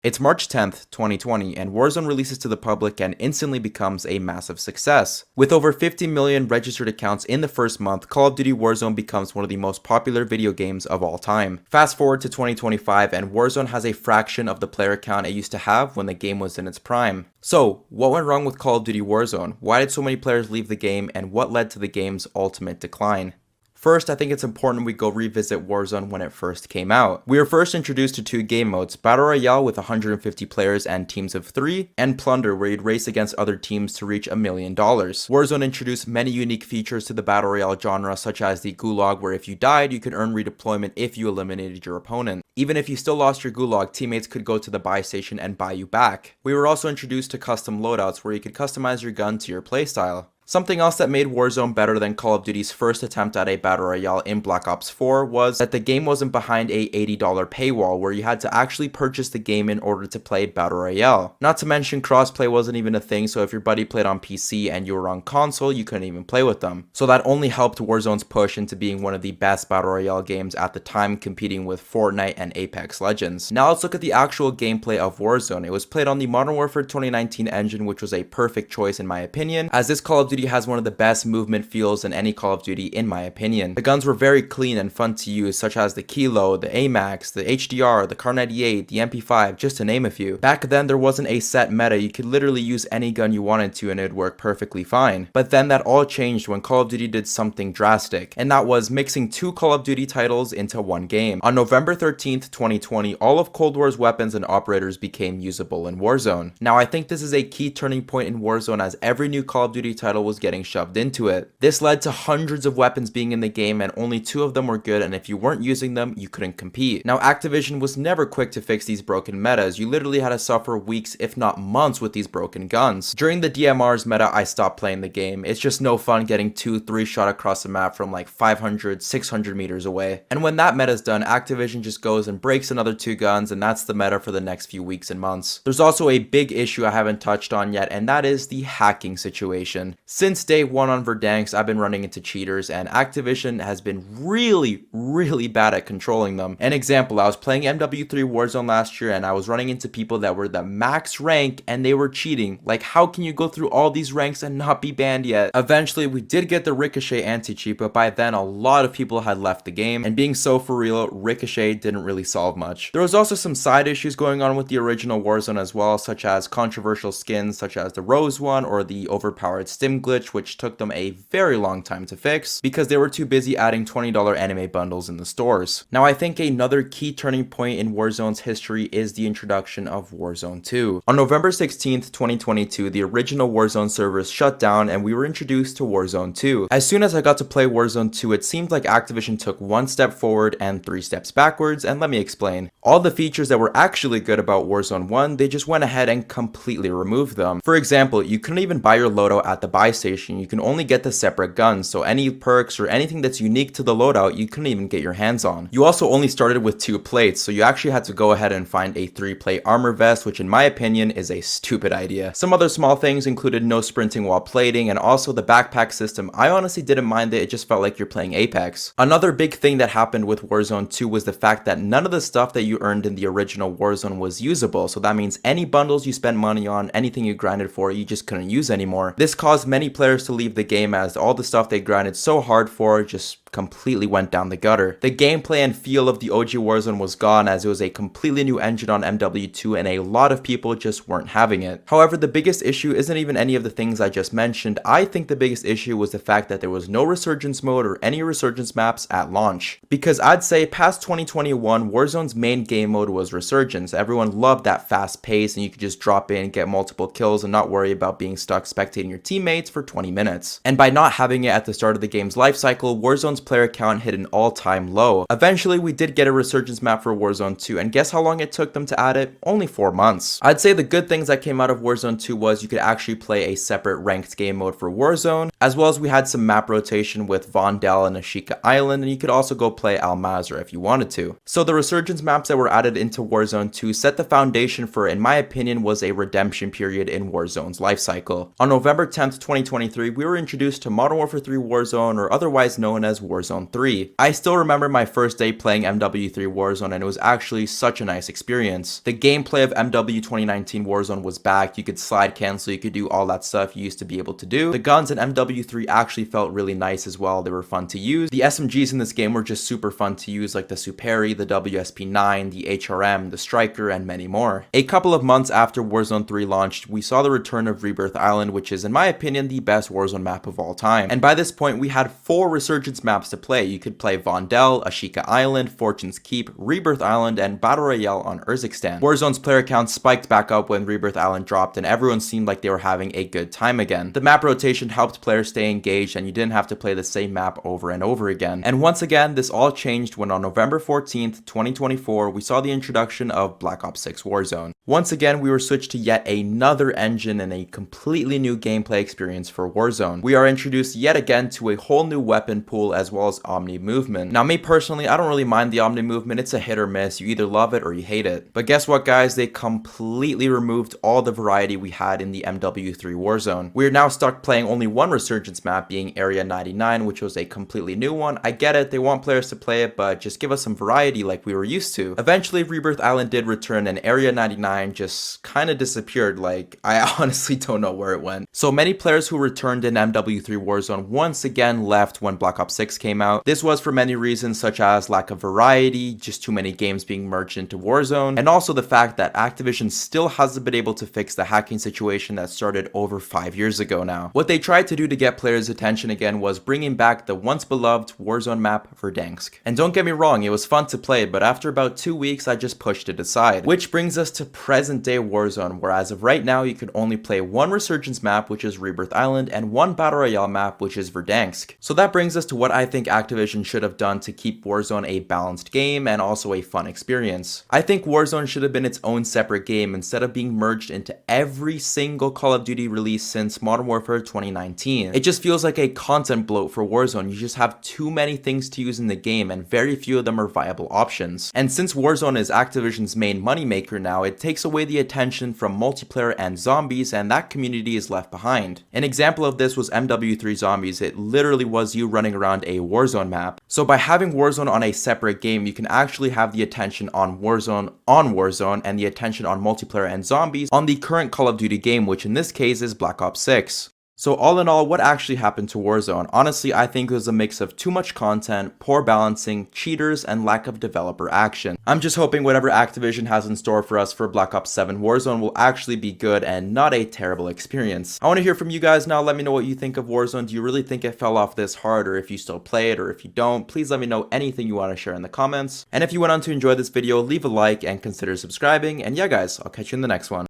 It's March 10th, 2020, and Warzone releases to the public and instantly becomes a massive success. With over 50 million registered accounts in the first month, Call of Duty Warzone becomes one of the most popular video games of all time. Fast forward to 2025 and Warzone has a fraction of the player count it used to have when the game was in its prime. So, what went wrong with Call of Duty Warzone? Why did so many players leave the game, and what led to the game's ultimate decline? First, I think it's important we go revisit Warzone when it first came out. We were first introduced to two game modes, Battle Royale with 150 players and teams of 3, and Plunder where you'd race against other teams to reach $1 million. Warzone introduced many unique features to the Battle Royale genre, such as the Gulag where if you died, you could earn redeployment if you eliminated your opponent. Even if you still lost your Gulag, teammates could go to the buy station and buy you back. We were also introduced to custom loadouts where you could customize your gun to your playstyle. Something else that made Warzone better than Call of Duty's first attempt at a Battle Royale in Black Ops 4 was that the game wasn't behind a $80 paywall where you had to actually purchase the game in order to play Battle Royale. Not to mention crossplay wasn't even a thing, so if your buddy played on PC and you were on console, you couldn't even play with them. So that only helped Warzone's push into being one of the best Battle Royale games at the time, competing with Fortnite and Apex Legends. Now let's look at the actual gameplay of Warzone. It was played on the Modern Warfare 2019 engine, which was a perfect choice in my opinion, as this Call of Duty has one of the best movement feels in any Call of Duty in my opinion. The guns were very clean and fun to use, such as the Kilo, the AMAX, the HDR, the Kar 98, the MP5, just to name a few. Back then there wasn't a set meta, you could literally use any gun you wanted to and it would work perfectly fine. But then that all changed when Call of Duty did something drastic, and that was mixing two Call of Duty titles into one game. On November 13th, 2020, all of Cold War's weapons and operators became usable in Warzone. Now I think this is a key turning point in Warzone, as every new Call of Duty title was getting shoved into it. This led to hundreds of weapons being in the game and only 2 of them were good, and if you weren't using them, you couldn't compete. Now Activision was never quick to fix these broken metas. You literally had to suffer weeks if not months with these broken guns. During the DMR's meta, I stopped playing the game. It's just no fun getting 2-3 shot across the map from like 500, 600 meters away. And when that meta's done, Activision just goes and breaks another 2 guns, and that's the meta for the next few weeks and months. There's also a big issue I haven't touched on yet, and that is the hacking situation. Since day one on Verdansk, I've been running into cheaters, and Activision has been really bad at controlling them. An example, I was playing MW3 Warzone last year and I was running into people that were the max rank and they were cheating. Like, how can you go through all these ranks and not be banned yet? Eventually we did get the Ricochet anti-cheat, but by then a lot of people had left the game, and being so for real, Ricochet didn't really solve much. There was also some side issues going on with the original Warzone as well, such as controversial skins such as the Rose one or the overpowered stim glitch, which took them a very long time to fix because they were too busy adding $20 anime bundles in the stores. Now I think another key turning point in Warzone's history is the introduction of Warzone 2. On November 16th, 2022, the original Warzone servers shut down and we were introduced to Warzone 2. As soon as I got to play Warzone 2, it seemed like Activision took 1 step forward and 3 steps backwards, and let me explain. All the features that were actually good about Warzone 1, they just went ahead and completely removed them. For example, you couldn't even buy your loadout at the buy station. You can only get the separate guns, so any perks or anything that's unique to the loadout you couldn't even get your hands on. You also only started with 2 plates, so you actually had to go ahead and find a 3-plate armor vest, which in my opinion is a stupid idea. Some other small things included no sprinting while plating, and also the backpack system. I honestly didn't mind it just felt like you're playing Apex. Another big thing that happened with Warzone 2 was the fact that none of the stuff that you earned in the original Warzone was usable, so that means any bundles you spent money on, anything you grinded for, you just couldn't use anymore. This caused many players to leave the game, as all the stuff they grinded so hard for just completely went down the gutter. The gameplay and feel of the OG Warzone was gone, as it was a completely new engine on MW2 and a lot of people just weren't having it. However, the biggest issue isn't even any of the things I just mentioned. I think the biggest issue was the fact that there was no resurgence mode or any resurgence maps at launch. Because I'd say past 2021, Warzone's main game mode was resurgence. Everyone loved that fast pace and you could just drop in, get multiple kills and not worry about being stuck spectating your teammates for 20 minutes. And by not having it at the start of the game's life cycle, Warzone's player count hit an all-time low. Eventually we did get a resurgence map for Warzone 2, and guess how long it took them to add it? Only 4 months. I'd say the good things that came out of Warzone 2 was you could actually play a separate ranked game mode for Warzone. as well as we had some map rotation with Vondel and Ashika Island, and you could also go play Al Mazrah if you wanted to. So the resurgence maps that were added into Warzone 2 set the foundation for, in my opinion, was a redemption period in Warzone's lifecycle. On November 10th, 2023, we were introduced to Modern Warfare 3 Warzone, or otherwise known as Warzone 3. I still remember my first day playing MW3 Warzone, and it was actually such a nice experience. The gameplay of MW 2019 Warzone was back. You could slide cancel, you could do all that stuff you used to be able to do. The guns in MW3 actually felt really nice as well. They were fun to use. The SMGs in this game were just super fun to use, like the Superi, the WSP9, the HRM, the Striker, and many more. A couple of months after Warzone 3 launched, we saw the return of Rebirth Island, which is in my opinion the best Warzone map of all time. And by this point, we had 4 resurgence maps to play. You could play Vondel, Ashika Island, Fortune's Keep, Rebirth Island, and Battle Royale on Urzikstan. Warzone's player count spiked back up when Rebirth Island dropped, and everyone seemed like they were having a good time again. The map rotation helped players stay engaged, and you didn't have to play the same map over and over again. And once again, this all changed when on November 14th, 2024, we saw the introduction of Black Ops 6 Warzone. Once again, we were switched to yet another engine and a completely new gameplay experience for Warzone. We are introduced yet again to a whole new weapon pool as well as Omni movement. Now me personally, I don't really mind the Omni movement. It's a hit or miss. You either love it or you hate it. But guess what guys, they completely removed all the variety we had in the MW3 Warzone. We are now stuck playing only one resurgence map, being Area 99, which was a completely new one. I get it, they want players to play it, but just give us some variety like we were used to. Eventually Rebirth Island did return, and Area 99 just kind of disappeared. Like, I honestly don't know where it went. So many players who returned in MW3 Warzone once again left when Black Ops 6 came out. This was for many reasons, such as lack of variety, just too many games being merged into Warzone, and also the fact that Activision still hasn't been able to fix the hacking situation that started over 5 years ago now. What they tried to do to get players' attention again was bringing back the once beloved Warzone map Verdansk. And don't get me wrong, it was fun to play, but after about 2 weeks I just pushed it aside. Which brings us to present day Warzone, where as of right now you can only play one resurgence map, which is Rebirth Island, and one Battle Royale map, which is Verdansk. So that brings us to what I think Activision should have done to keep Warzone a balanced game and also a fun experience. I think Warzone should have been its own separate game instead of being merged into every single Call of Duty release since Modern Warfare 2019. It just feels like a content bloat for Warzone. You just have too many things to use in the game and very few of them are viable options. And since Warzone is Activision's main moneymaker now, it takes away the attention from multiplayer and zombies, and that community is left behind. An example of this was MW3 Zombies. It literally was you running around a Warzone map. So by having Warzone on a separate game, you can actually have the attention on Warzone and the attention on multiplayer and zombies on the current Call of Duty game, which in this case is Black Ops 6. So all in all, what actually happened to Warzone? Honestly, I think it was a mix of too much content, poor balancing, cheaters, and lack of developer action. I'm just hoping whatever Activision has in store for us for Black Ops 7 Warzone will actually be good and not a terrible experience. I want to hear from you guys now. Let me know what you think of Warzone. Do you really think it fell off this hard, or if you still play it, or if you don't, please let me know anything you want to share in the comments. And if you went on to enjoy this video, leave a like and consider subscribing. And yeah guys, I'll catch you in the next one.